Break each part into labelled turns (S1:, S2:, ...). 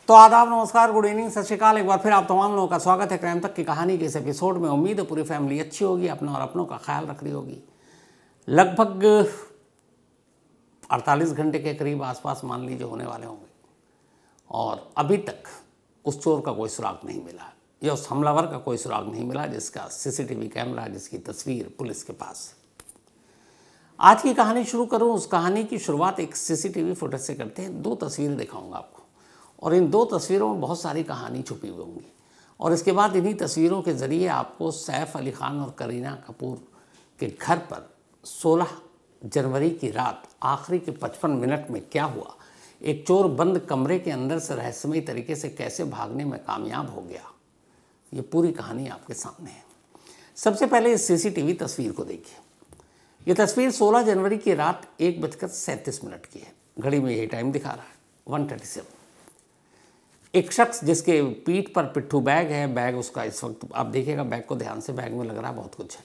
S1: तो आदाब, नमस्कार, गुड इवनिंग, सत श्रीकाल। एक बार फिर आप तमाम लोगों का स्वागत है क्राइम तक की कहानी के इस एपिसोड में। उम्मीद है पूरी फैमिली अच्छी होगी, अपना और अपनों का ख्याल रख रही होगी। लगभग 48 घंटे के करीब आसपास मान लीजिए होने वाले होंगे और अभी तक उस चोर का कोई सुराग नहीं मिला या उस हमलावर का कोई सुराग नहीं मिला जिसका सीसीटीवी कैमरा, जिसकी तस्वीर पुलिस के पास। आज की कहानी शुरू करूं, उस कहानी की शुरुआत एक सीसीटीवी फुटेज से करते हैं। 2 तस्वीरें दिखाऊंगा आपको और इन 2 तस्वीरों में बहुत सारी कहानी छुपी हुई होंगी और इसके बाद इन्हीं तस्वीरों के ज़रिए आपको सैफ अली खान और करीना कपूर के घर पर 16 जनवरी की रात आखिरी के 55 मिनट में क्या हुआ, एक चोर बंद कमरे के अंदर से रहस्यमयी तरीके से कैसे भागने में कामयाब हो गया, ये पूरी कहानी आपके सामने है। सबसे पहले इस सीसीटीवी तस्वीर को देखिए। ये तस्वीर 16 जनवरी की रात 1:37 की है। घड़ी में यही टाइम दिखा रहा है 1:37। एक शख्स जिसके पीठ पर पिट्ठू बैग है, बैग उसका इस वक्त आप देखिएगा, बैग को ध्यान से, बैग में लग रहा है बहुत कुछ है।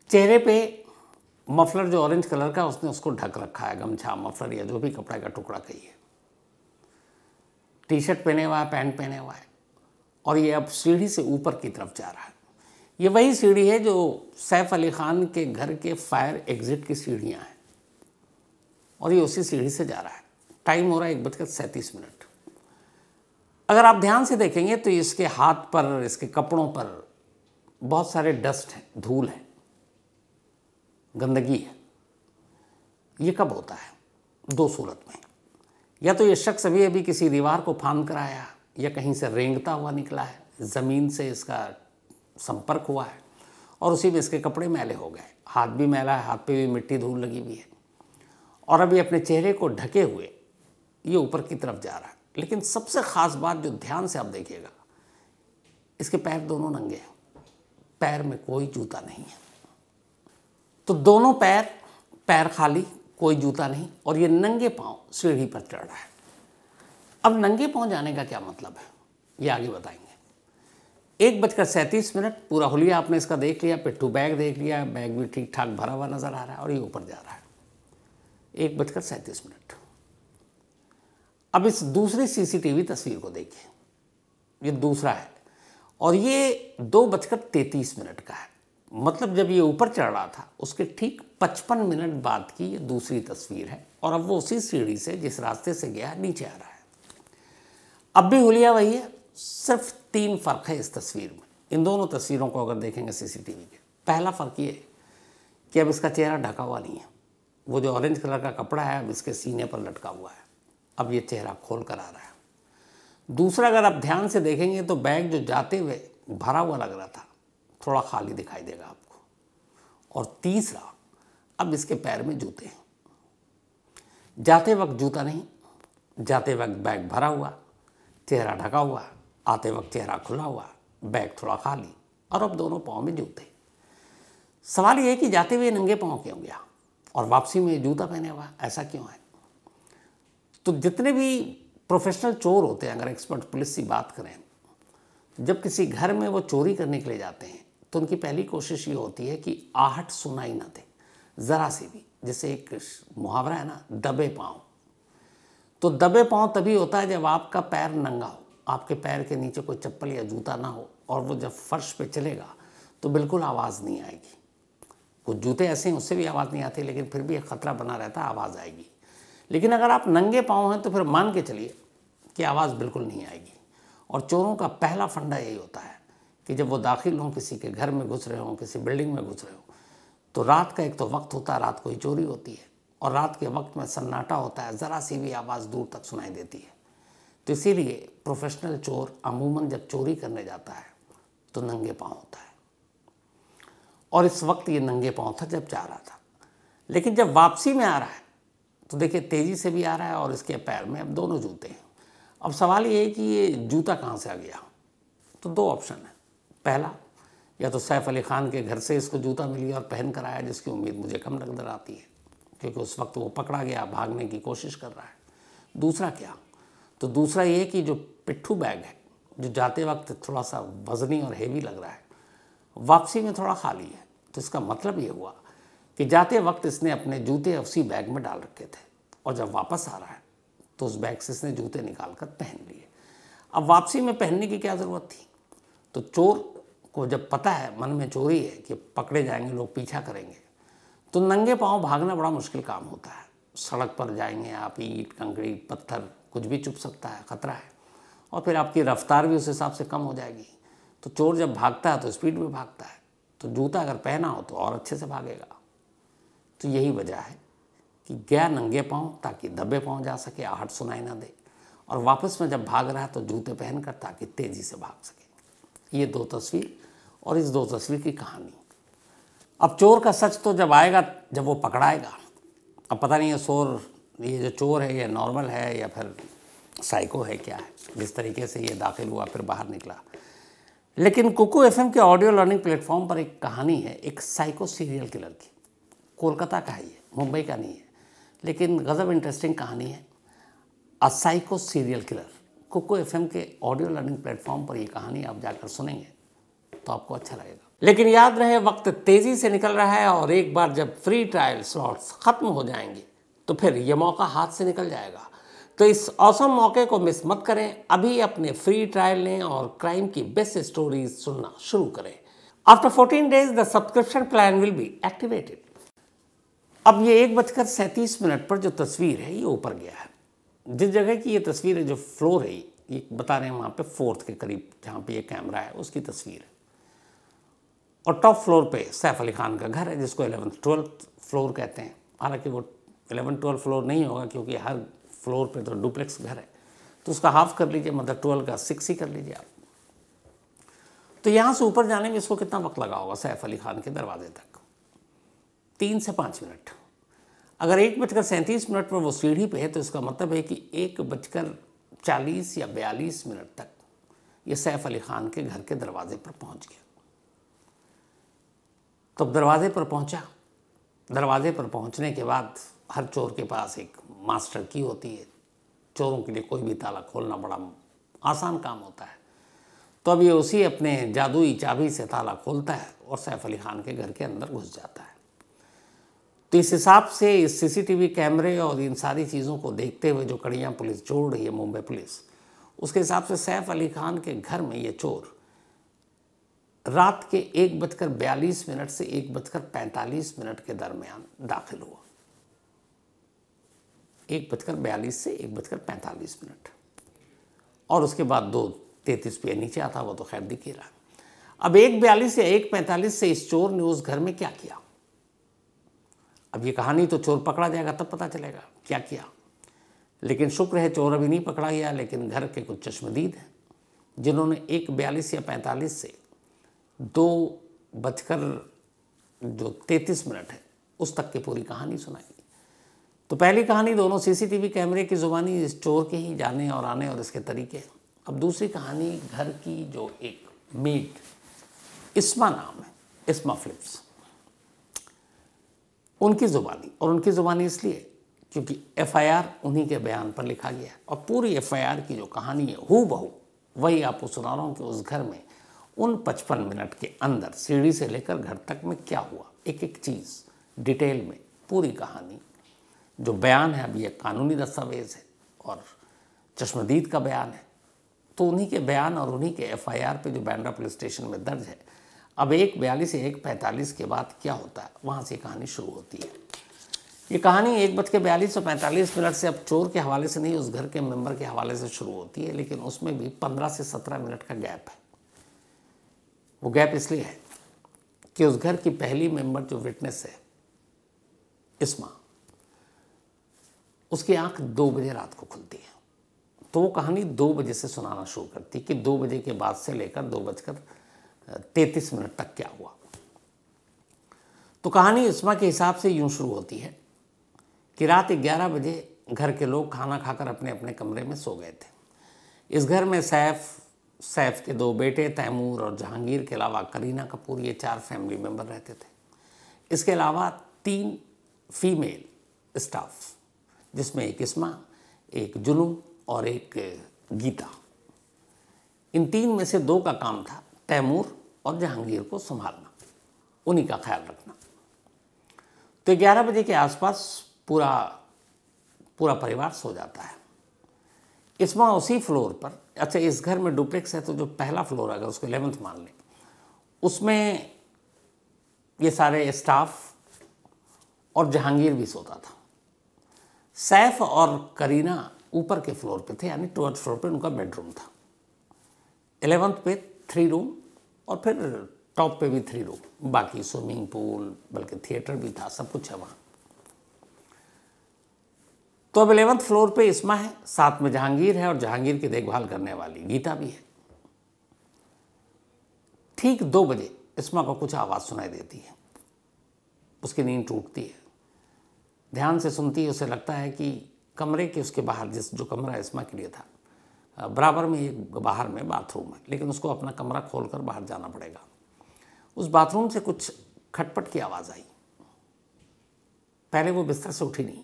S1: चेहरे पे मफलर जो ऑरेंज कलर का उसने उसको ढक रखा है, गमछा, मफलर या जो भी कपड़े का टुकड़ा कहिए। टी शर्ट पहने हुआ है, पैंट पहने हुआ है और ये अब सीढ़ी से ऊपर की तरफ जा रहा है। ये वही सीढ़ी है जो सैफ अली खान के घर के फायर एग्जिट की सीढ़ियाँ हैं और ये उसी सीढ़ी से जा रहा है। टाइम हो रहा है 1:37। अगर आप ध्यान से देखेंगे तो इसके हाथ पर, इसके कपड़ों पर बहुत सारे डस्ट है, धूल है, गंदगी है। ये कब होता है? 2 सूरत में। या तो ये शख्स अभी अभी किसी दीवार को फांद कर आया या कहीं से रेंगता हुआ निकला है, ज़मीन से इसका संपर्क हुआ है और उसी में इसके कपड़े मैले हो गए, हाथ भी मैला है, हाथ पे भी मिट्टी धूल लगी हुई है और अभी अपने चेहरे को ढके हुए ये ऊपर की तरफ जा रहा है। लेकिन सबसे ख़ास बात जो ध्यान से आप देखिएगा, इसके पैर दोनों नंगे हैं, पैर में कोई जूता नहीं है। तो दोनों पैर खाली, कोई जूता नहीं और ये नंगे पांव सीढ़ी पर चढ़ रहा है। अब नंगे पांव जाने का क्या मतलब है, ये आगे बताएंगे। 1:37 पूरा हुलिया आपने इसका देख लिया, पिट्ठू बैग देख लिया, बैग भी ठीक ठाक भरा हुआ नज़र आ रहा है और ये ऊपर जा रहा है। 1:37। अब इस दूसरी सीसीटीवी तस्वीर को देखिए, ये दूसरा है और ये 2:33 का है। मतलब जब ये ऊपर चढ़ रहा था उसके ठीक 55 मिनट बाद की ये दूसरी तस्वीर है और अब वो उसी सीढ़ी से जिस रास्ते से गया नीचे आ रहा है। अब भी हुलिया वही है, सिर्फ 3 फ़र्क है इस तस्वीर में। इन दोनों तस्वीरों को अगर देखेंगे सीसीटीवी के, पहला फ़र्क ये कि अब इसका चेहरा ढका हुआ नहीं है। वो जो ऑरेंज कलर का कपड़ा है अब इसके सीने पर लटका हुआ है, अब ये चेहरा खोल कर आ रहा है। दूसरा, अगर आप ध्यान से देखेंगे तो बैग जो जाते हुए भरा हुआ लग रहा था थोड़ा खाली दिखाई देगा आपको। और तीसरा, अब इसके पैर में जूते हैं। जाते वक्त जूता नहीं, जाते वक्त बैग भरा हुआ, चेहरा ढका हुआ, आते वक्त चेहरा खुला हुआ, बैग थोड़ा खाली और अब दोनों पाँव में जूते। सवाल ये है कि जाते हुए नंगे पाँव क्यों गया और वापसी में जूता पहने हुआ, ऐसा क्यों है? तो जितने भी प्रोफेशनल चोर होते हैं, अगर एक्सपर्ट पुलिस की बात करें, जब किसी घर में वो चोरी करने के लिए जाते हैं तो उनकी पहली कोशिश ये होती है कि आहट सुनाई ना दे ज़रा सी भी। जैसे एक मुहावरा है ना, दबे पाँव। तो दबे पाँव तभी होता है जब आपका पैर नंगा हो, आपके पैर के नीचे कोई चप्पल या जूता ना हो और वो जब फर्श पे चलेगा तो बिल्कुल आवाज़ नहीं आएगी। कुछ जूते ऐसे हैं उससे भी आवाज़ नहीं आती, लेकिन फिर भी एक ख़तरा बना रहता है, आवाज़ आएगी। लेकिन अगर आप नंगे पाँव हैं तो फिर मान के चलिए कि आवाज़ बिल्कुल नहीं आएगी। और चोरों का पहला फंडा यही होता है कि जब वो दाखिल हों, किसी के घर में घुस रहे हों, किसी बिल्डिंग में घुस रहे हों, तो रात का एक तो वक्त होता है, रात को ही चोरी होती है और रात के वक्त में सन्नाटा होता है, ज़रा सी भी आवाज़ दूर तक सुनाई देती है। तो इसीलिए प्रोफेशनल चोर अमूमन जब चोरी करने जाता है तो नंगे पाँव होता है और इस वक्त ये नंगे पाँव था जब जा रहा था। लेकिन जब वापसी में आ रहा है तो देखिए तेज़ी से भी आ रहा है और इसके पैर में अब दोनों जूते हैं। अब सवाल ये है कि ये जूता कहाँ से आ गया? तो 2 ऑप्शन है। पहला, या तो सैफ अली खान के घर से इसको जूता मिल गया और पहन कर आया, जिसकी उम्मीद मुझे कम नजर आती है क्योंकि उस वक्त वो पकड़ा गया, भागने की कोशिश कर रहा है। दूसरा क्या? तो दूसरा ये कि जो पिट्ठू बैग है, जो जाते वक्त थोड़ा सा वज़नी और हेवी लग रहा है, वापसी में थोड़ा खाली है। तो इसका मतलब ये हुआ कि जाते वक्त इसने अपने जूते उसी बैग में डाल रखे थे और जब वापस आ रहा है तो उस बैग से इसने जूते निकाल कर पहन लिए। अब वापसी में पहनने की क्या ज़रूरत थी? तो चोर को जब पता है मन में चोरी है कि पकड़े जाएंगे, लोग पीछा करेंगे, तो नंगे पांव भागना बड़ा मुश्किल काम होता है। सड़क पर जाएंगे आप, ईंट कंक्रीट पत्थर कुछ भी चुभ सकता है, खतरा है, और फिर आपकी रफ्तार भी उस हिसाब से कम हो जाएगी। तो चोर जब भागता है तो स्पीड में भागता है, तो जूता अगर पहना हो तो और अच्छे से भागेगा। तो यही वजह है कि गया नंगे पांव ताकि दबे पांव जा सके, आहट सुनाई ना दे, और वापस में जब भाग रहा है तो जूते पहनकर ताकि तेजी से भाग सके। ये दो तस्वीर और इस दो तस्वीर की कहानी। अब चोर का सच तो जब आएगा, जब वो पकड़ाएगा। अब पता नहीं ये जो चोर है ये नॉर्मल है या फिर साइको है, क्या है, जिस तरीके से ये दाखिल हुआ फिर बाहर निकला। लेकिन कुकू एफएम के ऑडियो लर्निंग प्लेटफॉर्म पर एक कहानी है एक साइको सीरियल किलर की। कोलकाता का है ये, मुंबई का नहीं है, लेकिन गजब इंटरेस्टिंग कहानी है। A psycho serial killer. Kuku FM के ऑडियो लर्निंग प्लेटफॉर्म पर ये कहानी आप जाकर सुनेंगे तो आपको अच्छा लगेगा। लेकिन याद रहे, वक्त तेज़ी से निकल रहा है और एक बार जब फ्री ट्रायल स्लॉट्स ख़त्म हो जाएंगे तो फिर ये मौका हाथ से निकल जाएगा। तो इस औसम मौके को मिस मत करें। अभी अपने फ्री ट्रायल लें और क्राइम की बेस्ट स्टोरीज सुनना शुरू करें। After 14 days the subscription plan will be activated. अब ये 1:37 पर जो तस्वीर है ये ऊपर गया है। जिस जगह की ये तस्वीर है, जो फ्लोर है, ये बता रहे हैं वहाँ पे 4th के करीब जहाँ पे ये कैमरा है उसकी तस्वीर है। और टॉप फ्लोर पे सैफ अली खान का घर है जिसको 11th 12th फ्लोर कहते हैं। हालांकि वो 11th 12th फ्लोर नहीं होगा क्योंकि हर फ्लोर पे तो डुप्लेक्स घर है, तो उसका हाफ कर लीजिए, मतलब 12 का 6 ही कर लीजिए आप। तो यहाँ से ऊपर जाने में इसको कितना वक्त लगा होगा सैफ अली खान के दरवाजे तक? 3 से 5 मिनट। अगर 1:37 पर वो सीढ़ी पे है तो इसका मतलब है कि 1:40 या 42 मिनट तक ये सैफ अली खान के घर के दरवाजे पर पहुंच गया। तो दरवाजे पर पहुंचा। दरवाजे पर पहुंचने के बाद हर चोर के पास एक मास्टर की होती है। चोरों के लिए कोई भी ताला खोलना बड़ा आसान काम होता है। तो अब ये उसी अपने जादुई चाबी से ताला खोलता है और सैफ अली खान के घर के अंदर घुस जाता है। तो इस हिसाब से इस सीसीटीवी कैमरे और इन सारी चीज़ों को देखते हुए जो कड़ियाँ पुलिस जोड़ रही है, मुंबई पुलिस, उसके हिसाब से सैफ अली खान के घर में ये चोर रात के 1:42 से 1:45 के दरमियान दाखिल हुआ। 1:42 से 1:45, और उसके बाद 2:33 पे नीचे आता, वो तो खैर दिख ही रहा। अब 1:42 या 1:45 से इस चोर ने उस घर में क्या किया? अब ये कहानी तो चोर पकड़ा जाएगा तब पता चलेगा क्या किया। लेकिन शुक्र है चोर अभी नहीं पकड़ा गया, लेकिन घर के कुछ चश्मदीद हैं जिन्होंने 1:42 या 45 से 2:33 है उस तक की पूरी कहानी सुनाई। तो पहली कहानी दोनों सीसीटीवी कैमरे की ज़ुबानी, इस चोर के ही जाने और आने और इसके तरीके। अब दूसरी कहानी घर की जो एक मेड, इस्मा नाम है, इस्मा फिलिप्स, उनकी ज़ुबानी। और उनकी ज़ुबानी इसलिए क्योंकि एफआईआर उन्हीं के बयान पर लिखा गया है और पूरी एफआईआर की जो कहानी है हूबहू वही आपको सुना रहा हूँ कि उस घर में उन 55 मिनट के अंदर सीढ़ी से लेकर घर तक में क्या हुआ, एक एक चीज़ डिटेल में पूरी कहानी। जो बयान है, अब ये कानूनी दस्तावेज है और चश्मदीद का बयान है, तो उन्हीं के बयान और उन्हीं के एफआईआर पे जो बांद्रा पुलिस स्टेशन में दर्ज है। अब 1:42 से 1:45 के बाद क्या होता है, वहाँ से कहानी शुरू होती है। ये कहानी 1:42 और 45 से अब चोर के हवाले से नहीं, उस घर के मेंबर के हवाले से शुरू होती है, लेकिन उसमें भी 15 से 17 मिनट का गैप है। वो गैप इसलिए है कि उस घर की पहली मेंबर जो विटनेस है, इस्मा, उसकी आंख 2 बजे रात को खुलती है। तो वो कहानी 2 बजे से सुनाना शुरू करती है कि 2 बजे के बाद से लेकर 2:33 तक क्या हुआ। तो कहानी इस्मा के हिसाब से यूं शुरू होती है कि रात 11 बजे घर के लोग खाना खाकर अपने अपने कमरे में सो गए थे। इस घर में सैफ के 2 बेटे तैमूर और जहांगीर के अलावा करीना कपूर, ये 4 फैमिली मेंबर रहते थे। इसके अलावा 3 फीमेल स्टाफ, जिसमें एक इस्मा, एक जुनू और एक गीता। इन 3 में से 2 का काम था तैमूर और जहांगीर को संभालना, उन्हीं का ख्याल रखना। तो 11 बजे के आसपास पूरा परिवार सो जाता है। इस्मा उसी फ्लोर पर, अच्छा इस घर में डुप्लेक्स है तो जो पहला फ्लोर अगर उसको 11th मान लें, उसमें ये सारे स्टाफ और जहांगीर भी सोता था। सैफ और करीना ऊपर के फ्लोर पे थे, यानी 12th फ्लोर पे उनका बेडरूम था। 11th पे 3 रूम और फिर टॉप पे भी 3 रूम, बाकी स्विमिंग पूल बल्कि थिएटर भी था, सब कुछ है वहाँ। तो अब 11th फ्लोर पे इस्मा है, साथ में जहांगीर है और जहांगीर की देखभाल करने वाली गीता भी है। ठीक 2 बजे इस्मा को कुछ आवाज़ सुनाई देती है। उसकी नींद टूटती है, ध्यान से सुनती है। उसे लगता है कि कमरे के उसके बाहर, जो कमरा इस्मा के लिए था, बराबर में एक बाहर में बाथरूम है, लेकिन उसको अपना कमरा खोलकर बाहर जाना पड़ेगा। उस बाथरूम से कुछ खटपट की आवाज़ आई। पहले वो बिस्तर से उठी नहीं,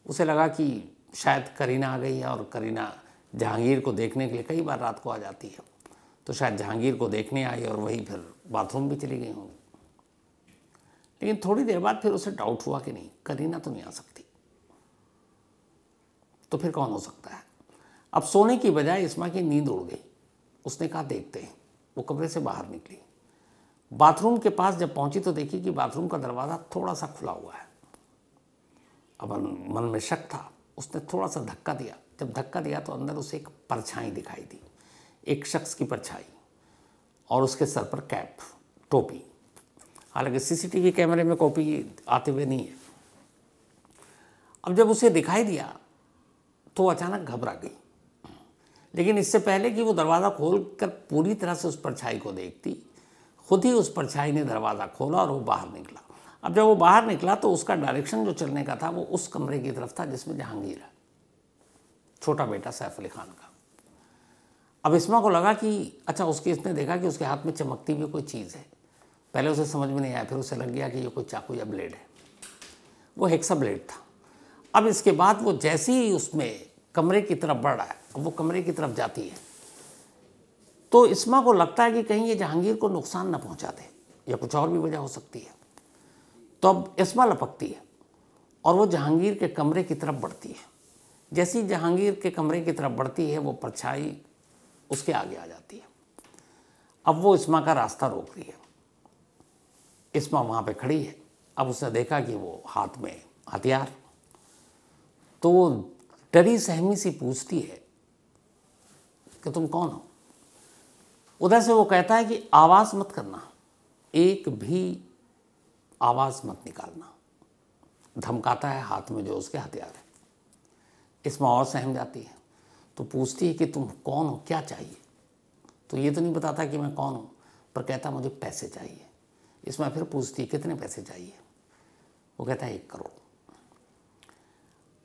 S1: उसे लगा कि शायद करीना आ गई है, और करीना जहांगीर को देखने के लिए कई बार रात को आ जाती है, तो शायद जहांगीर को देखने आई और वही फिर बाथरूम भी चली गई होंगी। लेकिन थोड़ी देर बाद फिर उसे डाउट हुआ कि नहीं, करीना तो नहीं आ सकती, तो फिर कौन हो सकता है। अब सोने की बजाय इस्मा की नींद उड़ गई। उसने कहा देखते हैं। वो कमरे से बाहर निकली, बाथरूम के पास जब पहुंची तो देखी कि बाथरूम का दरवाज़ा थोड़ा सा खुला हुआ है। अब मन में शक था, उसने थोड़ा सा धक्का दिया। जब धक्का दिया तो अंदर उसे एक परछाई दिखाई दी, एक शख्स की परछाई, और उसके सर पर कैप, टोपी। हालांकि सीसीटीवी कैमरे में कॉपी आते हुए नहीं है। अब जब उसे दिखाई दिया तो अचानक घबरा गई, लेकिन इससे पहले कि वो दरवाज़ा खोलकर पूरी तरह से उस परछाई को देखती, खुद ही उस परछाई ने दरवाज़ा खोला और वो बाहर निकला। अब जब वो बाहर निकला तो उसका डायरेक्शन जो चलने का था वो उस कमरे की तरफ था जिसमें जहांगीर है, छोटा बेटा सैफ अली खान का। अब इस्मा को लगा कि अच्छा, इसने देखा कि उसके हाथ में चमकती हुई कोई चीज़ है। पहले उसे समझ में नहीं आया, फिर उसे लग गया कि ये कोई चाकू या ब्लेड है। वो हेक्सा ब्लेड था। अब इसके बाद वो जैसे ही उसमें कमरे की तरफ बढ़ रहा है, अब वो कमरे की तरफ जाती है, तो इस्मा को लगता है कि कहीं ये जहांगीर को नुकसान ना पहुंचा दे, या कुछ और भी वजह हो सकती है। तो अब इस्मा लपकती है और वो जहांगीर के कमरे की तरफ बढ़ती है। जैसी जहांगीर के कमरे की तरफ बढ़ती है, वो परछाई उसके आगे आ जाती है। अब वो इस्मा का रास्ता रोक रही है। इस्मा वहाँ पे खड़ी है। अब उसने देखा कि वो हाथ में हथियार, तो वो डरी सहमी सी पूछती है कि तुम कौन हो। उधर से वो कहता है कि आवाज़ मत करना, एक भी आवाज़ मत निकालना। धमकाता है हाथ में जो उसके हथियार है। इस्मा और सहम जाती है, तो पूछती है कि तुम कौन हो, क्या चाहिए। तो ये तो नहीं बताता कि मैं कौन हूँ, पर कहता मुझे पैसे चाहिए। इस्मा फिर पूछती है कितने पैसे चाहिए। वो कहता है 1 करोड़।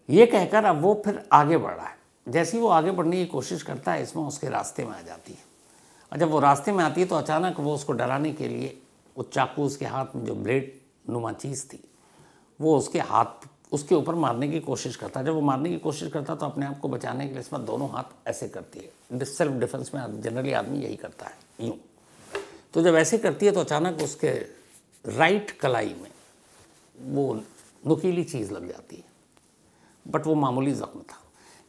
S1: ये कहकर अब वो फिर आगे बढ़ रहा है। जैसे ही वो आगे बढ़ने की कोशिश करता है, इस्मा उसके रास्ते में आ जाती है। और जब वो रास्ते में आती है तो अचानक वो उसको डराने के लिए वो चाकू उसके हाथ में जो ब्लेड नुमा चीज़ थी, वो उसके ऊपर मारने की कोशिश करता है। जब वो मारने की कोशिश करता है तो अपने आप को बचाने के लिए इस्मा दोनों हाथ ऐसे करती है। सेल्फ डिफेंस में जनरली आदमी यही करता है, यूँ। तो जब ऐसे करती है तो अचानक उसके राइट कलाई में वो नुकीली चीज़ लग जाती है, बट वो मामूली ज़ख्म था।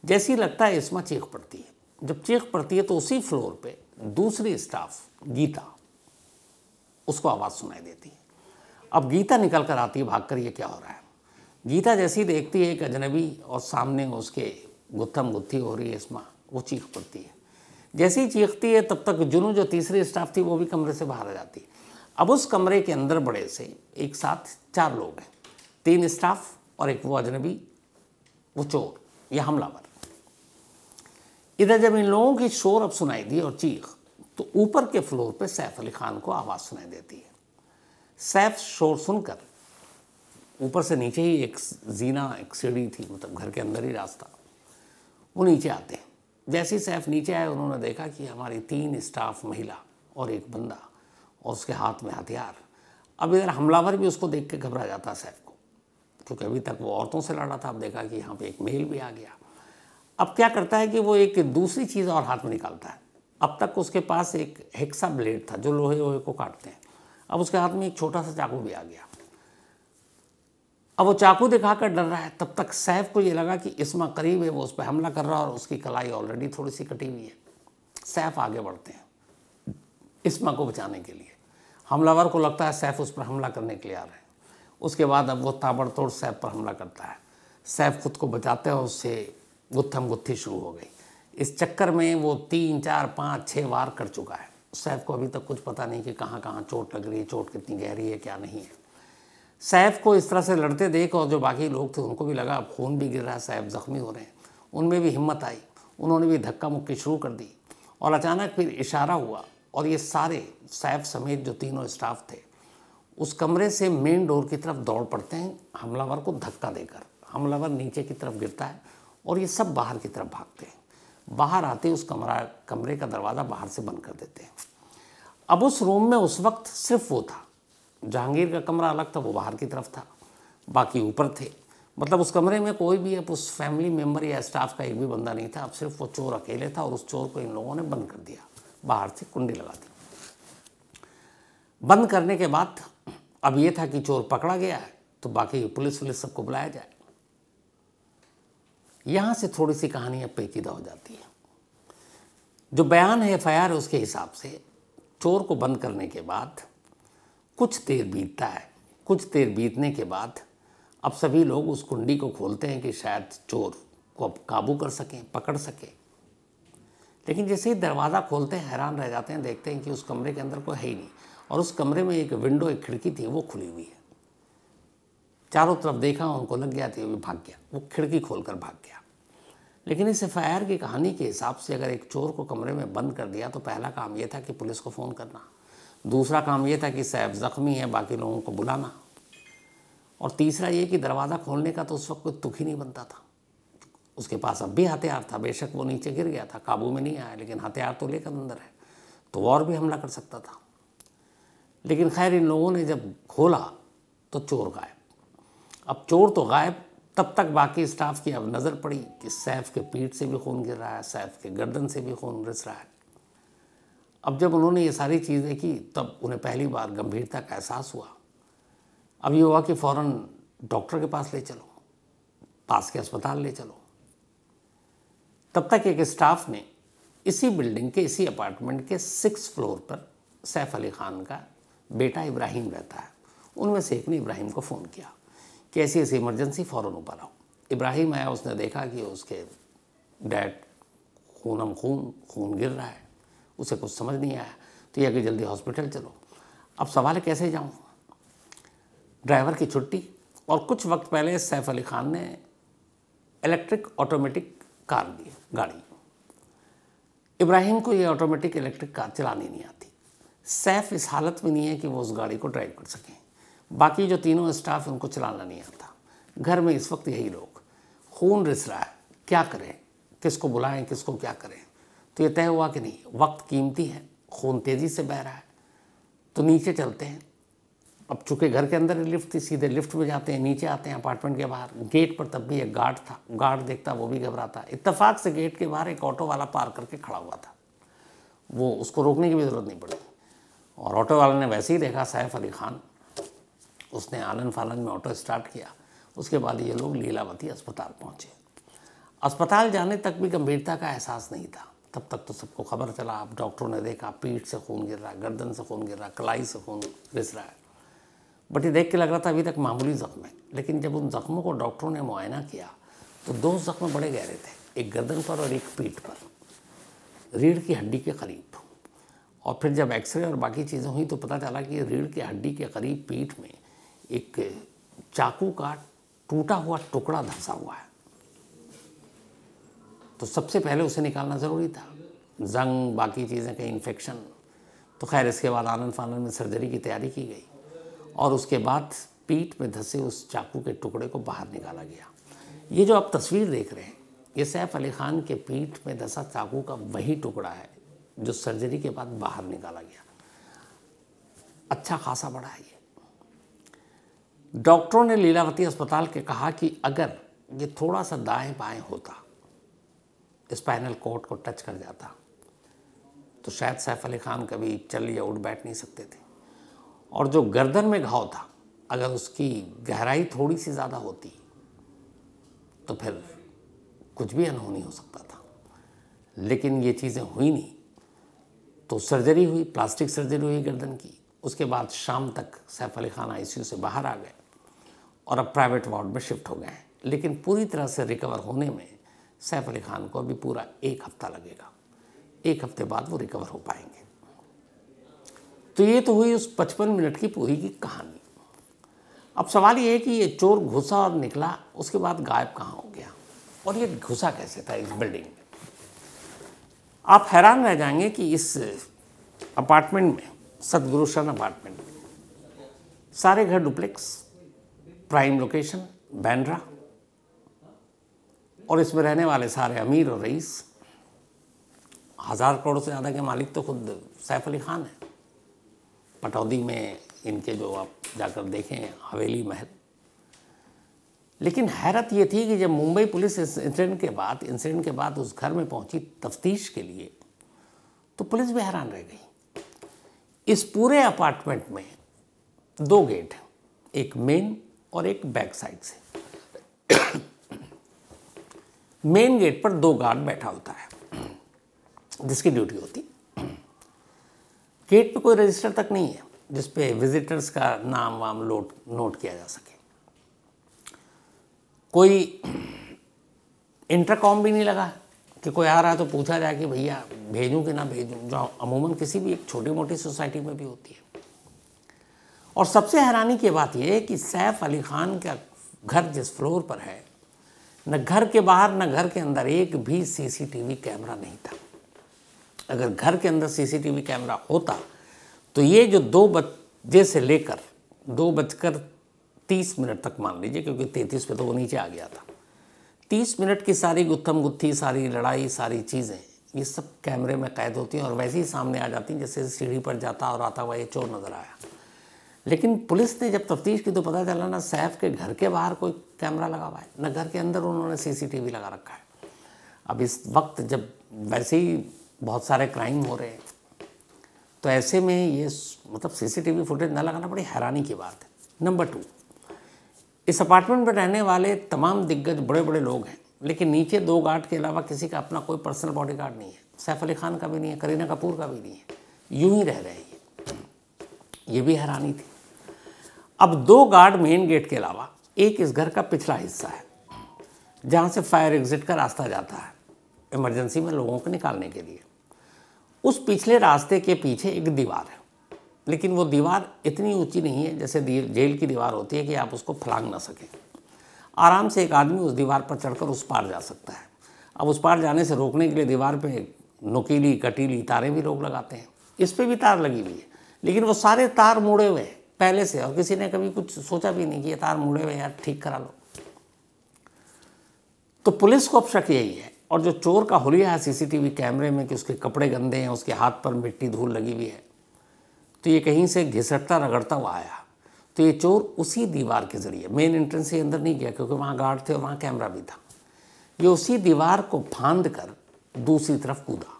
S1: जैसी लगता है इस्मा चीख पड़ती है। जब चीख पड़ती है तो उसी फ्लोर पे दूसरी स्टाफ गीता, उसको आवाज़ सुनाई देती है। अब गीता निकल कर आती है भागकर, ये क्या हो रहा है। गीता जैसी देखती है एक अजनबी और सामने उसके गुत्थम गुत्थी हो रही है इस्मा, वो चीख पड़ती है। जैसे ही चीखती है तब तक जुनू जो तीसरी स्टाफ थी वो भी कमरे से बाहर आ जाती है। अब उस कमरे के अंदर बड़े से एक साथ 4 लोग हैं, 3 स्टाफ और एक वो अजनबी, वो चोर या हमलावर। इधर जब इन लोगों की शोर अब सुनाई दी और चीख, तो ऊपर के फ्लोर पे सैफ अली खान को आवाज़ सुनाई देती है। सैफ शोर सुनकर ऊपर से नीचे ही एक जीना, एक सीढ़ी थी, मतलब घर के अंदर ही रास्ता, वो नीचे आते हैं। जैसे ही सैफ नीचे आए उन्होंने देखा कि हमारी 3 स्टाफ महिला और एक बंदा और उसके हाथ में हथियार। अब इधर हमलावर भी उसको देख के घबरा जाता है सैफ को, क्योंकि अभी तक वो औरतों से लड़ा था। अब देखा कि यहाँ पे एक मेल भी आ गया। अब क्या करता है कि वो एक दूसरी चीज़ और हाथ में निकालता है। अब तक उसके पास एक हेक्सा ब्लेड था जो लोहे को काटते हैं, अब उसके हाथ में एक छोटा सा चाकू भी आ गया। अब वो चाकू दिखाकर डर रहा है। तब तक सैफ को ये लगा कि इस्मा करीब है, वो उस पर हमला कर रहा है और उसकी कलाई ऑलरेडी थोड़ी सी कटी हुई है। सैफ आगे बढ़ते हैं इस्मा को बचाने के लिए। हमलावर को लगता है सैफ उस पर हमला करने के लिए आ रहे हैं। उसके बाद अब वो ताबड़तोड़ सैफ पर हमला करता है। सैफ खुद को बचाते हैं, उससे गुत्थम गुत्थी शुरू हो गई। इस चक्कर में वो 3, 4, 5, 6 वार कर चुका है। सैफ को अभी तक कुछ पता नहीं कि कहाँ कहाँ चोट लग रही है, चोट कितनी गहरी है, क्या नहीं है। सैफ को इस तरह से लड़ते देख और जो बाकी लोग थे उनको भी लगा अब खून भी गिर रहा है, सैफ जख्मी हो रहे हैं। उनमें भी हिम्मत आई, उन्होंने भी धक्का मुक्की शुरू कर दी। और अचानक फिर इशारा हुआ और ये सारे सैफ समेत जो तीनों स्टाफ थे उस कमरे से मेन डोर की तरफ दौड़ पड़ते हैं हमलावर को धक्का देकर। हमलावर नीचे की तरफ गिरता है और ये सब बाहर की तरफ भागते हैं। बाहर आते उस कमरे का दरवाज़ा बाहर से बंद कर देते हैं। अब उस रूम में उस वक्त सिर्फ वो था। जहांगीर का कमरा अलग था, वो बाहर की तरफ था, बाकी ऊपर थे। मतलब उस कमरे में कोई भी अब उस फैमिली मेम्बर या स्टाफ का एक भी बंदा नहीं था। अब सिर्फ वो चोर अकेले था और उस चोर को इन लोगों ने बंद कर दिया, बाहर से कुंडी लगा दी। बंद करने के बाद अब ये था कि चोर पकड़ा गया है तो बाकी पुलिस सबको बुलाया जाए। यहाँ से थोड़ी सी कहानी अब पेचीदा हो जाती है। जो बयान है FIR है उसके हिसाब से चोर को बंद करने के बाद कुछ देर बीतता है। कुछ देर बीतने के बाद अब सभी लोग उस कुंडी को खोलते हैं कि शायद चोर को अब काबू कर सकें, पकड़ सकें। लेकिन जैसे ही दरवाज़ा खोलते हैं हैरान रह जाते हैं, देखते हैं कि उस कमरे के अंदर कोई है ही नहीं और उस कमरे में एक विंडो, एक खिड़की थी, वो खुली हुई है। चारों तरफ देखा, उनको लग गया था, वो भाग गया, वो खिड़की खोलकर भाग गया। लेकिन इस FIR की कहानी के हिसाब से अगर एक चोर को कमरे में बंद कर दिया तो पहला काम ये था कि पुलिस को फ़ोन करना, दूसरा काम ये था कि सैफ ज़ख्मी है, बाकी लोगों को बुलाना, और तीसरा ये कि दरवाज़ा खोलने का तो उस वक्त कोई तुक ही नहीं बनता था। उसके पास अब भी हथियार था, बेशक वो नीचे गिर गया था, काबू में नहीं आया, लेकिन हथियार तो लेकर अंदर है, तो और भी हमला कर सकता था। लेकिन खैर इन लोगों ने जब खोला तो चोर गायब। अब चोर तो गायब, तब तक बाकी स्टाफ की अब नज़र पड़ी कि सैफ के पीठ से भी खून गिर रहा है, सैफ के गर्दन से भी खून रिस रहा है। अब जब उन्होंने ये सारी चीज़ें की तब उन्हें पहली बार गंभीरता का एहसास हुआ। अब ये हुआ कि फ़ौरन डॉक्टर के पास ले चलो, पास के अस्पताल ले चलो। तब तक एक स्टाफ ने इसी बिल्डिंग के, इसी अपार्टमेंट के 6th फ्लोर पर सैफ अली ख़ान का बेटा इब्राहिम रहता है, उनमें से एक ने इब्राहिम को फ़ोन किया कि ऐसी ऐसी इमरजेंसी, फ़ौरन ऊपर आओ। इब्राहिम आया, उसने देखा कि उसके डैड खून गिर रहा है, उसे कुछ समझ नहीं आया, तो यह कि जल्दी हॉस्पिटल चलो। अब सवाल है कैसे जाऊँ? ड्राइवर की छुट्टी, और कुछ वक्त पहले सैफ अली ख़ान ने इलेक्ट्रिक ऑटोमेटिक कार दी, गाड़ी। इब्राहिम को ये ऑटोमेटिक इलेक्ट्रिक कार चलानी नहीं आती। सैफ इस हालत में नहीं है कि वो उस गाड़ी को ड्राइव कर सकें। बाकी जो तीनों स्टाफ उनको चलाना नहीं आता। घर में इस वक्त यही लोग, खून रिस रहा है, क्या करें, किसको बुलाएं, किसको क्या करें। तो ये तय हुआ कि नहीं, वक्त कीमती है, खून तेज़ी से बह रहा है, तो नीचे चलते हैं। अब चूँकि घर के अंदर लिफ्ट थी, सीधे लिफ्ट में जाते हैं, नीचे आते हैं अपार्टमेंट के बाहर। गेट पर तब भी एक गार्ड था, गार्ड देखता वो भी घबराता। इत्तेफाक से गेट के बाहर एक ऑटो वाला पार करके खड़ा हुआ था, वो उसको रोकने की भी ज़रूरत नहीं पड़ी। और ऑटो वाले ने वैसे ही देखा सैफ अली ख़ान, उसने आलन फालन में ऑटो स्टार्ट किया। उसके बाद ये लोग लीलावती अस्पताल पहुँचे। अस्पताल जाने तक भी गंभीरता का एहसास नहीं था। तब तक तो सबको खबर चला। अब डॉक्टरों ने देखा पीठ से खून गिर रहा है, गर्दन से खून गिर रहा है, कलाई से खून रिस रहा है, बट ये देख के लग रहा था अभी तक मामूली ज़ख्म है। लेकिन जब उन ज़ख्मों को डॉक्टरों ने मुआयना किया तो 2 ज़ख्म बड़े गहरे थे, एक गर्दन पर और एक पीठ पर, रीढ़ की हड्डी के करीब। और फिर जब एक्सरे और बाकी चीज़ें हुई तो पता चला कि रीढ़ की हड्डी के करीब पीठ में एक चाकू का टूटा हुआ टुकड़ा धंसा हुआ है। तो सबसे पहले उसे निकालना ज़रूरी था, जंग बाकी चीज़ें, कहीं इन्फेक्शन। तो खैर इसके बाद आनन फानन में सर्जरी की तैयारी की गई और उसके बाद पीठ में धंसे उस चाकू के टुकड़े को बाहर निकाला गया। ये जो आप तस्वीर देख रहे हैं, ये सैफ अली ख़ान के पीठ में धंसा चाकू का वही टुकड़ा है जो सर्जरी के बाद बाहर निकाला गया। अच्छा खासा बड़ा है ये। डॉक्टरों ने लीलावती अस्पताल के कहा कि अगर ये थोड़ा सा दाएं बाएं होता, स्पाइनल कॉर्ड को टच कर जाता, तो शायद सैफ अली ख़ान कभी चल या उठ बैठ नहीं सकते थे। और जो गर्दन में घाव था, अगर उसकी गहराई थोड़ी सी ज़्यादा होती तो फिर कुछ भी अनहोनी हो सकता था, लेकिन ये चीज़ें हुई नहीं। तो सर्जरी हुई, प्लास्टिक सर्जरी हुई गर्दन की। उसके बाद शाम तक सैफ अली खान आईसीयू से बाहर आ गए और अब प्राइवेट वार्ड में शिफ्ट हो गए हैं। लेकिन पूरी तरह से रिकवर होने में सैफ अली खान को अभी पूरा 1 हफ्ता लगेगा। 1 हफ्ते बाद वो रिकवर हो पाएंगे। तो ये तो हुई उस 55 मिनट की पूरी की कहानी। अब सवाल ये है कि ये चोर घुसा और निकला, उसके बाद गायब कहाँ हो गया और ये घुसा कैसे था इस बिल्डिंग में। आप हैरान रह जाएंगे कि इस अपार्टमेंट में, सतगुरुशन अपार्टमेंट में, सारे घर डुप्लेक्स, प्राइम लोकेशन, बांद्रा, और इसमें रहने वाले सारे अमीर और रईस। 1000 करोड़ से ज़्यादा के मालिक तो खुद सैफ अली खान है। पटौदी में इनके जो आप जाकर देखें हवेली महल। लेकिन हैरत ये थी कि जब मुंबई पुलिस इस इंसिडेंट के बाद उस घर में पहुंची तफ्तीश के लिए, तो पुलिस भी हैरान रह गई। इस पूरे अपार्टमेंट में 2 गेट हैं, एक मेन और एक बैक साइड से। मेन गेट पर 2 गार्ड बैठा होता है जिसकी ड्यूटी होती। गेट पे कोई रजिस्टर तक नहीं है जिस पे विजिटर्स का नाम वाम नोट किया जा सके। कोई इंटरकॉम भी नहीं लगा कि कोई आ रहा है तो पूछा जाए कि भैया भेजूं कि ना भेजूं, जो अमूमन किसी भी एक छोटी मोटी सोसाइटी में भी होती है। और सबसे हैरानी की बात यह है कि सैफ अली खान का घर जिस फ्लोर पर है, न घर के बाहर न घर के अंदर एक भी सीसीटीवी कैमरा नहीं था। अगर घर के अंदर सीसीटीवी कैमरा होता तो ये जो 2 बजे से लेकर 2:30 तक मान लीजिए, क्योंकि 33 पे तो वो नीचे आ गया था, 30 मिनट की सारी गुत्थम गुत्थी, सारी लड़ाई, सारी चीज़ें, ये सब कैमरे में कैद होती हैं और वैसे ही सामने आ जाती हैं जैसे सीढ़ी पर जाता और आता हुआ ये चोर नज़र आया। लेकिन पुलिस ने जब तफ्तीश की तो पता चला ना सैफ के घर के बाहर कोई कैमरा लगा हुआ है, न घर के अंदर उन्होंने सीसीटीवी लगा रखा है। अब इस वक्त जब वैसे ही बहुत सारे क्राइम हो रहे हैं, तो ऐसे में ये मतलब सीसीटीवी फुटेज न लगाना बड़ी हैरानी की बात है। नंबर 2, इस अपार्टमेंट में रहने वाले तमाम दिग्गज बड़े बड़े लोग हैं, लेकिन नीचे 2 गार्ड के अलावा किसी का अपना कोई पर्सनल बॉडीगार्ड नहीं है। सैफ अली खान का भी नहीं है, करीना कपूर का भी नहीं है, यूं ही रह रहे हैं ये भी हैरानी थी। अब 2 गार्ड मेन गेट के अलावा एक इस घर का पिछला हिस्सा है जहाँ से फायर एग्जिट का रास्ता जाता है इमरजेंसी में लोगों को निकालने के लिए। उस पिछले रास्ते के पीछे एक दीवार है, लेकिन वो दीवार इतनी ऊंची नहीं है जैसे जेल की दीवार होती है कि आप उसको फलांग ना सकें। आराम से एक आदमी उस दीवार पर चढ़कर उस पार जा सकता है। अब उस पार जाने से रोकने के लिए दीवार पे नुकीली कटीली तारें भी लोग लगाते हैं। इस पे भी तार लगी हुई है, लेकिन वो सारे तार मुड़े हुए हैं पहले से, और किसी ने कभी कुछ सोचा भी नहीं कि ये तार मुड़े हुए यार ठीक करा लो। तो पुलिस को अब शक यही है, और जो चोर का हुलिया है सीसीटीवी कैमरे में कि उसके कपड़े गंदे हैं, उसके हाथ पर मिट्टी धूल लगी हुई है, तो ये कहीं से घिसटता रगड़ता हुआ आया। तो ये चोर उसी दीवार के ज़रिए मेन एंट्रेंस से अंदर नहीं गया, क्योंकि वहाँ गार्ड थे और वहाँ कैमरा भी था। ये उसी दीवार को फांद कर दूसरी तरफ कूदा।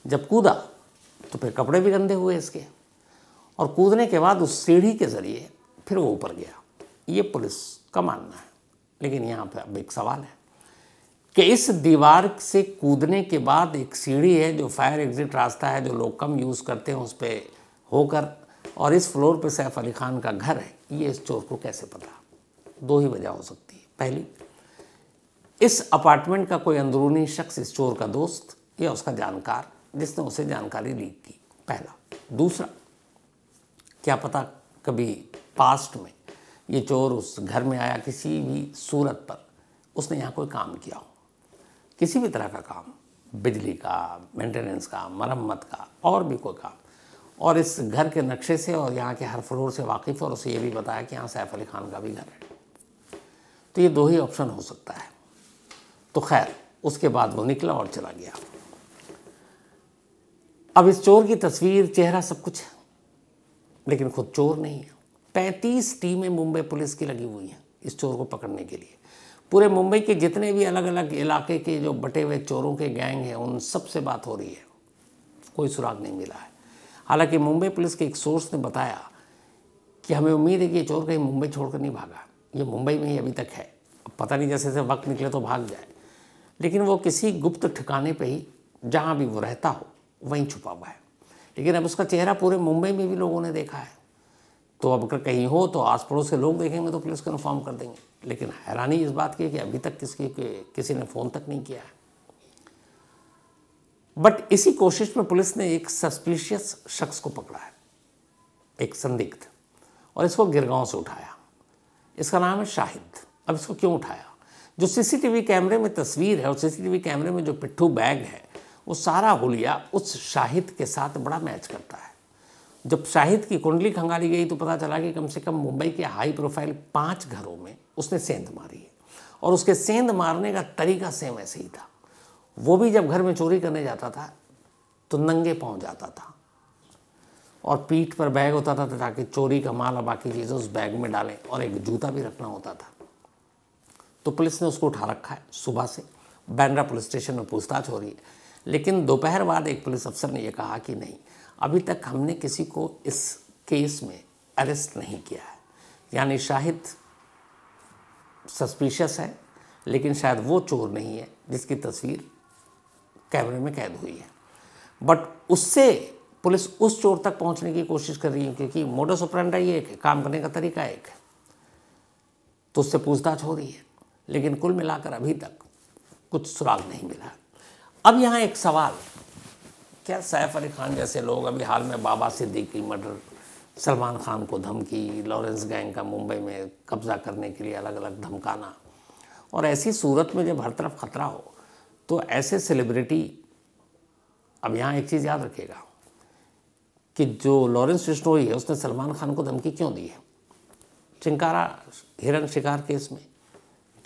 S1: जब कूदा तो फिर कपड़े भी गंदे हुए इसके, और कूदने के बाद उस सीढ़ी के ज़रिए फिर वो ऊपर गया। ये पुलिस का मानना है। लेकिन यहाँ पर अब एक सवाल है कि इस दीवार से कूदने के बाद एक सीढ़ी है जो फायर एग्जिट रास्ता है जो लोग कम यूज़ करते हैं, उस पर होकर, और इस फ्लोर पे सैफ अली खान का घर है, ये इस चोर को कैसे पता? 2 ही वजह हो सकती है। पहली, इस अपार्टमेंट का कोई अंदरूनी शख्स इस चोर का दोस्त या उसका जानकार जिसने उसे जानकारी लीक की, पहला। दूसरा, क्या पता कभी पास्ट में ये चोर उस घर में आया, किसी भी सूरत पर उसने यहाँ कोई काम किया हो, किसी भी तरह का काम, बिजली का, मेंटेनेंस का, मरम्मत का, और भी कोई काम, और इस घर के नक्शे से और यहाँ के हर फ्लोर से वाकिफ़, और उसे ये भी बताया कि यहाँ सैफ अली खान का भी घर है। तो ये 2 ही ऑप्शन हो सकता है। तो खैर, उसके बाद वो निकला और चला गया। अब इस चोर की तस्वीर, चेहरा, सब कुछ है, लेकिन खुद चोर नहीं है। 35 टीमें मुंबई पुलिस की लगी हुई हैं इस चोर को पकड़ने के लिए। पूरे मुंबई के जितने भी अलग अलग इलाके के जो बटे हुए चोरों के गैंग हैं, उन सब से बात हो रही है, कोई सुराग नहीं मिला है। हालांकि मुंबई पुलिस के एक सोर्स ने बताया कि हमें उम्मीद है कि ये चोर कहीं मुंबई छोड़कर नहीं भागा, ये मुंबई में ही अभी तक है, पता नहीं जैसे जैसे वक्त निकले तो भाग जाए, लेकिन वो किसी गुप्त ठिकाने पे ही जहाँ भी वो रहता हो वहीं छुपा हुआ है। लेकिन अब उसका चेहरा पूरे मुंबई में भी लोगों ने देखा है, तो अब अगर कहीं हो तो आस पड़ोस के लोग देखेंगे तो पुलिस को इन्फॉर्म कर देंगे। लेकिन हैरानी इस बात की है कि अभी तक किसी ने फ़ोन तक नहीं किया है। बट इसी कोशिश में पुलिस ने एक सस्पिशियस शख्स को पकड़ा है, एक संदिग्ध, और इसको गिरगांव से उठाया। इसका नाम है शाहिद। अब इसको क्यों उठाया? जो सीसीटीवी कैमरे में तस्वीर है और सीसीटीवी कैमरे में जो पिट्ठू बैग है, वो सारा हुलिया उस शाहिद के साथ बड़ा मैच करता है। जब शाहिद की कुंडली खंगाली गई तो पता चला कि कम से कम मुंबई के हाई प्रोफाइल 5 घरों में उसने सेंध मारी है, और उसके सेंध मारने का तरीका सेम ऐसे ही था। वो भी जब घर में चोरी करने जाता था तो नंगे पांव जाता था और पीठ पर बैग होता था ताकि चोरी का माल और बाकी चीज़ें उस बैग में डालें, और एक जूता भी रखना होता था। तो पुलिस ने उसको उठा रखा है। सुबह से बांद्रा पुलिस स्टेशन में पूछताछ हो रही है, लेकिन दोपहर बाद एक पुलिस अफसर ने यह कहा कि नहीं, अभी तक हमने किसी को इस केस में अरेस्ट नहीं किया है। यानी शाहिद सस्पिशियस है, लेकिन शायद वो चोर नहीं है जिसकी तस्वीर कैमरे में कैद हुई है। बट उससे पुलिस उस चोर तक पहुंचने की कोशिश कर रही है, क्योंकि मोडस ऑपरेंडी एक है, काम करने का तरीका एक है, तो उससे पूछताछ हो रही है। लेकिन कुल मिलाकर अभी तक कुछ सुराग नहीं मिला। अब यहाँ एक सवाल, क्या सैफ अली खान जैसे लोग, अभी हाल में बाबा सिद्दीकी मर्डर, सलमान खान को धमकी, लॉरेंस गैंग का मुंबई में कब्जा करने के लिए अलग अलग धमकाना, और ऐसी सूरत में जब हर तरफ खतरा हो तो ऐसे सेलिब्रिटी, अब यहाँ एक चीज़ याद रखिएगा कि जो लॉरेंस बिश्नोई है उसने सलमान खान को धमकी क्यों दी है? चिंकारा हिरण शिकार केस में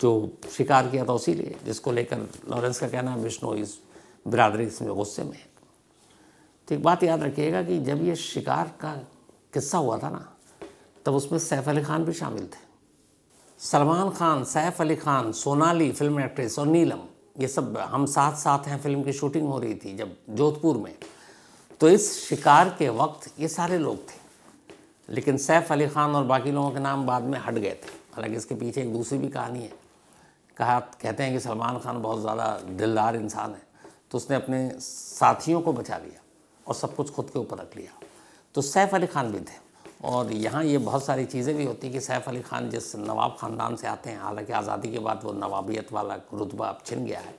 S1: जो शिकार किया था उसी लिए, जिसको लेकर लॉरेंस का कहना है बिश्नोई बिरादरी इसमें गुस्से में है। तो एक बात याद रखिएगा कि जब ये शिकार का किस्सा हुआ था ना, तब उसमें सैफ अली खान भी शामिल थे। सलमान खान, सैफ अली खान, सोनाली फिल्म एक्ट्रेस और नीलम, ये सब हम साथ साथ हैं। फिल्म की शूटिंग हो रही थी जब जोधपुर में, तो इस शिकार के वक्त ये सारे लोग थे। लेकिन सैफ अली खान और बाकी लोगों के नाम बाद में हट गए थे। हालांकि इसके पीछे एक दूसरी भी कहानी है। कहते हैं कि सलमान खान बहुत ज़्यादा दिलदार इंसान है, तो उसने अपने साथियों को बचा लिया और सब कुछ खुद के ऊपर रख लिया। तो सैफ अली खान भी थे। और यहाँ ये बहुत सारी चीज़ें भी होती हैं कि सैफ अली खान जिस नवाब ख़ानदान से आते हैं, हालांकि आज़ादी के बाद वो नवाबियत वाला रुतबा अब छिन गया है,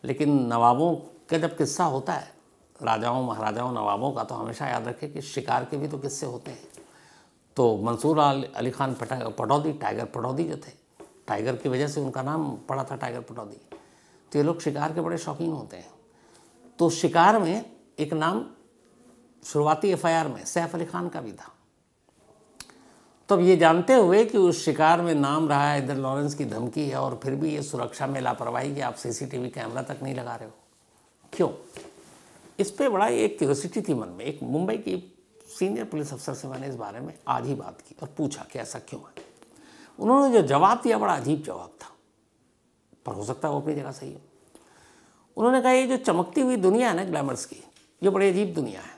S1: लेकिन नवाबों का जब किस्सा होता है, राजाओं महाराजाओं नवाबों का, तो हमेशा याद रखें कि शिकार के भी तो किस्से होते हैं। तो मंसूर अली खान पटौदी, टाइगर पटौदी जो थे, टाइगर की वजह से उनका नाम पड़ा था टाइगर पटौदी। तो ये लोग शिकार के बड़े शौकीन होते हैं। तो शिकार में एक नाम शुरुआती एफआईआर में सैफ अली खान का भी था। तो अब ये जानते हुए कि उस शिकार में नाम रहा है, इधर लॉरेंस की धमकी है, और फिर भी ये सुरक्षा में लापरवाही कि आप सीसीटीवी कैमरा तक नहीं लगा रहे हो, क्यों? इस पे बड़ा एक क्यूरियोसिटी थी मन में। एक मुंबई की सीनियर पुलिस अफसर से मैंने इस बारे में आज ही बात की और पूछा कि ऐसा क्यों है। उन्होंने जो जवाब दिया बड़ा अजीब जवाब था, पर हो सकता है वो अपनी जगह सही हो। उन्होंने कहा ये जो चमकती हुई दुनिया है ना ग्लैमर्स की, ये बड़ी अजीब दुनिया है।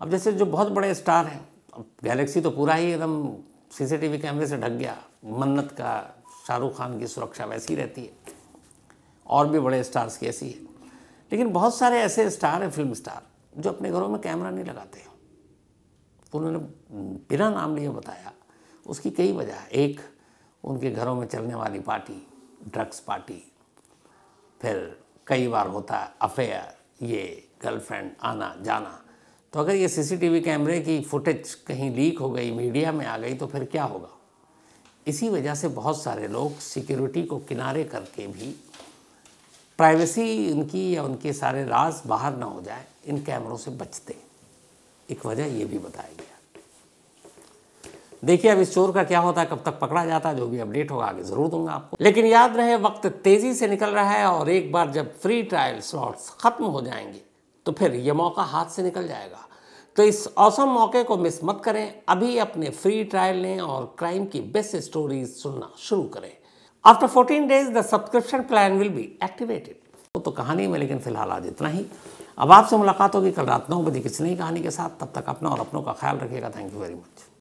S1: अब जैसे जो बहुत बड़े स्टार हैं, अब गैलेक्सी तो पूरा ही एकदम सीसीटीवी कैमरे से ढक गया, मन्नत का, शाहरुख खान की सुरक्षा वैसी ही रहती है, और भी बड़े स्टार्स की ऐसी है। लेकिन बहुत सारे ऐसे स्टार हैं, फिल्म स्टार, जो अपने घरों में कैमरा नहीं लगाते हैं। उन्होंने बिना नाम लिए बताया उसकी कई वजह है। एक, उनके घरों में चलने वाली पार्टी, ड्रग्स पार्टी, फिर कई बार होता है अफेयर, ये गर्लफ्रेंड आना जाना। तो अगर ये सीसीटीवी कैमरे की फुटेज कहीं लीक हो गई, मीडिया में आ गई, तो फिर क्या होगा? इसी वजह से बहुत सारे लोग सिक्योरिटी को किनारे करके भी, प्राइवेसी उनकी या उनके सारे राज बाहर ना हो जाए, इन कैमरों से बचते। एक वजह ये भी बताया गया। देखिए अब इस चोर का क्या होता है, कब तक पकड़ा जाता है, जो भी अपडेट होगा आगे ज़रूर दूंगा आपको। लेकिन याद रहे, वक्त तेज़ी से निकल रहा है, और एक बार जब फ्री ट्रायल स्लॉट्स ख़त्म हो जाएंगे तो फिर ये मौका हाथ से निकल जाएगा। तो इस औसम मौके को मिस मत करें। अभी अपने फ्री ट्रायल लें और क्राइम की बेस्ट स्टोरीज सुनना शुरू करें। After 14 days the subscription plan will be activated. तो कहानी में लेकिन फिलहाल आज इतना ही। अब आपसे मुलाकात होगी कल रात 9 बजे किसी नई कहानी के साथ। तब तक अपना और अपनों का ख्याल रखिएगा। Thank you very much.